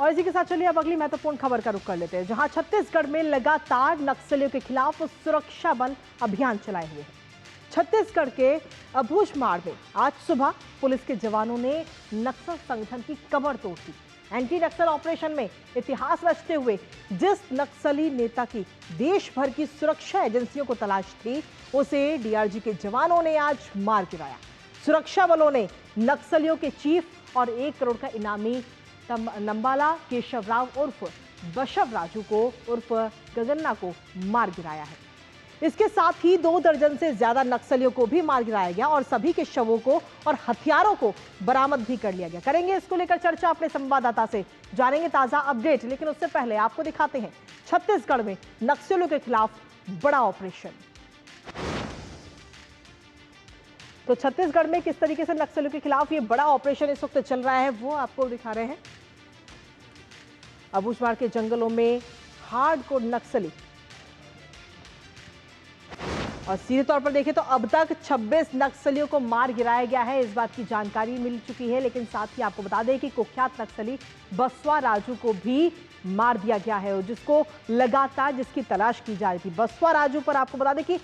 और इसी के साथ चलिए अब अगली महत्वपूर्ण खबर का रुख कर लेते हैं, जहां छत्तीसगढ़ में लगातार नक्सलियों के खिलाफ सुरक्षा बल अभियान चलाए हुए हैं। छत्तीसगढ़ के अबूझमाड़ में आज सुबह पुलिस के जवानों ने नक्सल संगठन की कमर तोड़ दी। एंटी नक्सल ऑपरेशन में इतिहास रचते हुए जिस नक्सली नेता की देश भर की सुरक्षा एजेंसियों को तलाश थी, उसे डीआरजी के जवानों ने आज मार गिराया। सुरक्षा बलों ने नक्सलियों के चीफ और 1 करोड़ का इनामी नंबाला केशवराव उर्फ बशव राजू को उर्फ गगन्ना को मार गिराया है। इसके साथ ही 2 दर्जन से ज्यादा नक्सलियों को भी मार गिराया गया और सभी के शवों को और हथियारों को बरामद भी कर लिया गया। करेंगे इसको लेकर चर्चा अपने संवाददाता से, जानेंगे ताजा अपडेट, लेकिन उससे पहले आपको दिखाते हैं छत्तीसगढ़ में नक्सलियों के खिलाफ बड़ा ऑपरेशन। तो छत्तीसगढ़ में किस तरीके से नक्सलियों के खिलाफ ये बड़ा ऑपरेशन इस वक्त चल रहा है, वो आपको दिखा रहे हैं। अबूझमाड़ के जंगलों में हार्डकोर नक्सली, और सीधे तौर पर देखें तो अब तक 26 नक्सलियों को मार गिराया गया है, इस बात की जानकारी मिल चुकी है। लेकिन साथ ही आपको बता दें कि कुख्यात नक्सली बसवा राजू को भी मार दिया गया है, जिसको लगातार जिसकी तलाश की जा रही थी। बसवा राजू पर आपको बता दें कि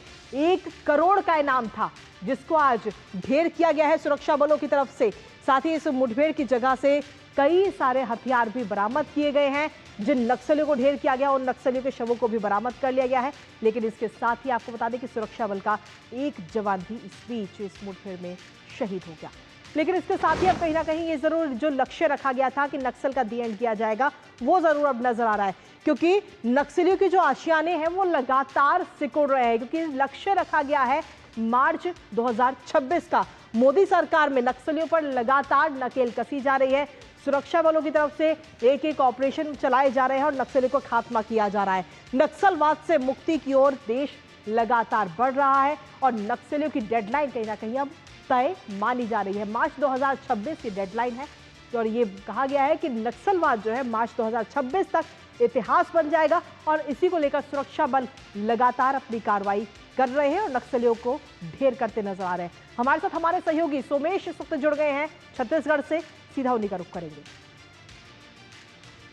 1 करोड़ का इनाम था, जिसको आज ढेर किया गया है सुरक्षा बलों की तरफ से। साथ ही इस मुठभेड़ की जगह से कई सारे हथियार भी बरामद किए गए हैं। जिन नक्सलियों को ढेर किया गया, उन नक्सलियों के शवों को भी बरामद कर लिया गया है। लेकिन इसके साथ ही आपको बता दें कि सुरक्षा बल का 1 जवान भी इस बीच इस मुठभेड़ में शहीद हो गया। लेकिन इसके साथ ही अब कहीं ना कहीं ये जरूर जो लक्ष्य रखा गया था कि नक्सल का दी एंड किया जाएगा, वो जरूर अब नजर आ रहा है, क्योंकि नक्सलियों की जो आशियाने हैं वो लगातार सिकुड़ रहे हैं। क्योंकि लक्ष्य रखा गया है मार्च 2026 का। मोदी सरकार में नक्सलियों पर लगातार नकेल कसी जा रही है। सुरक्षा बलों की तरफ से एक ऑपरेशन चलाए जा रहे हैं और नक्सलियों को खात्मा किया जा रहा है। नक्सलवाद से मुक्ति की ओर देश लगातार बढ़ रहा है और नक्सलियों की डेडलाइन कहीं ना कहीं अब तय मानी जा रही है। मार्च 2026 की डेडलाइन है और ये कहा गया है कि नक्सलवाद जो है मार्च 2026 तक इतिहास बन जाएगा। और इसी को लेकर सुरक्षा बल लगातार अपनी कार्रवाई कर रहे हैं और नक्सलियों को ढेर करते नजर आ रहे हैं। हमारे साथ हमारे सहयोगी सोमेश इस वक्त जुड़ गए हैं छत्तीसगढ़ से, सीधा उन्हीं का रुख करेंगे।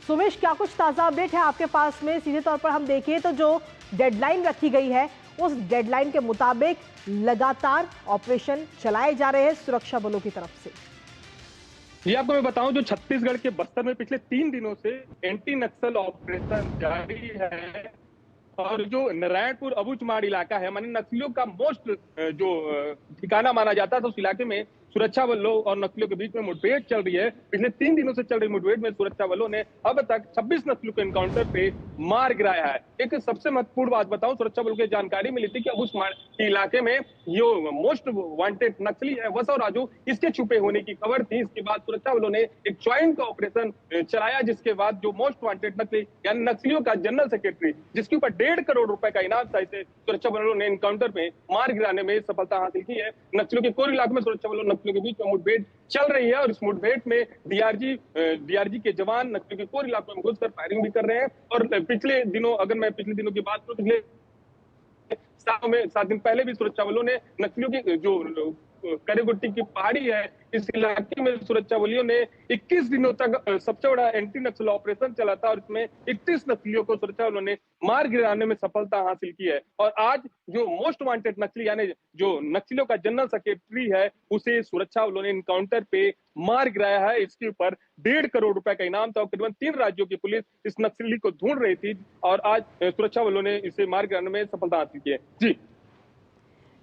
सोमेश, क्या कुछ ताजा अपडेट है आपके पास में? सीधे तौर पर हम देखें तो जो डेडलाइन रखी गई है, उस डेडलाइन के मुताबिक लगातार ऑपरेशन चलाए जा रहे हैं सुरक्षा बलों की तरफ से। ये आपको मैं बताऊं, जो छत्तीसगढ़ के बस्तर में पिछले 3 दिनों से एंटी नक्सल ऑपरेशन जारी है और जो नारायणपुर अबूझमाड़ इलाका है, माने नक्सलियों का मोस्ट जो ठिकाना माना जाता है, तो उस इलाके में सुरक्षा बलों और नक्सलियों के बीच में मुठभेड़ चल रही है। पिछले 3 दिनों से चल रही मुठभेड़ में सुरक्षा बलों ने अब तक 26 नक्सलियों को एनकाउंटर पे मार गिराया है। एक सबसे महत्वपूर्ण बात बताऊं, सुरक्षा बलों को जानकारी मिली थी कि अबूझमाड़ के इलाके में जो मोस्ट वांटेड नक्सली है बसव राजू, इसके छुपे होने की खबर थी। इसके बाद सुरक्षा बलों ने एक ज्वाइंट ऑपरेशन चलाया, जिसके बाद जो मोस्ट वांटेड नक्सली यानी नक्सलियों का जनरल सेक्रेटरी, जिसके ऊपर 1.5 करोड़ रुपए का इनाम था, इसे सुरक्षा बलों ने एनकाउंटर में मार गिराने में सफलता हासिल की है। नक्सलियों के कोर इलाके में सुरक्षा बलों नक्सलियों के बीच में मुठभेड़ चल रही है और इस मुठभेड़ में डीआरजी के जवान नक्सलियों के कोर इलाकों में घुसकर फायरिंग भी कर रहे हैं। और पिछले दिनों, अगर मैं पिछले दिनों की बात करूं, पिछले 7 दिन पहले भी सुरक्षा बलों ने नक्सलियों की जो करेगुट्टी की पहाड़ी है, इस इलाके में सुरक्षा बलों ने 21 दिनों तक सबसे बड़ा एंटी नक्सल ऑपरेशन चला था और इसमें 31 नक्सलियों को सुरक्षा बलों ने मार गिराने में सफलता हासिल की है। और आज जो मोस्ट वांटेड नक्सली यानी जो नक्सलियों का जनरल सेक्रेटरी है, उसे सुरक्षा बलों ने एनकाउंटर पे मार गिराया है। इसके ऊपर 1.5 करोड़ रुपए का इनाम था और करीबन 3 राज्यों की पुलिस इस नक्सली को ढूंढ रही थी और आज सुरक्षा बलों ने इसे मार गिराने में सफलता हासिल की है। जी।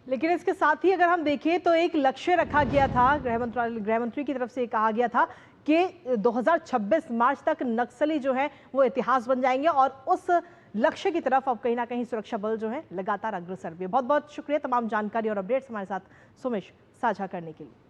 लेकिन इसके साथ ही अगर हम देखें तो एक लक्ष्य रखा गया था, गृह मंत्री की तरफ से कहा गया था कि 2026 मार्च तक नक्सली जो है वो इतिहास बन जाएंगे और उस लक्ष्य की तरफ अब कहीं ना कहीं सुरक्षा बल जो है लगातार अग्रसर भी है। बहुत बहुत शुक्रिया तमाम जानकारी और अपडेट्स हमारे साथ सोमेश साझा करने के लिए।